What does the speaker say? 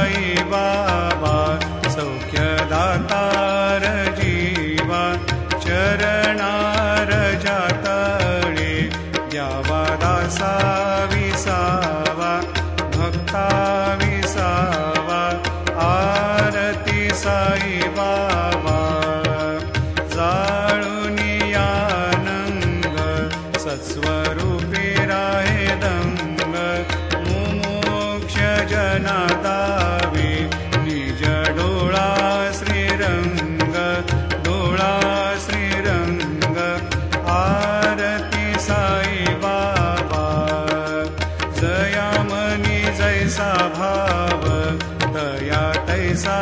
साई बाबा सौख्यदातार जीवा चरणार जातळे द्यावा दासा विसावा भक्ता विसावा आरती साई बाबा जाळूनी आनंद सत्स्वरूपी राहे दंग मुमोक्ष जना दावे निज डोळा श्रीरंग डोळा श्रीरंग आरती साई बाबा जया मनी जैसा भाव दया तैसा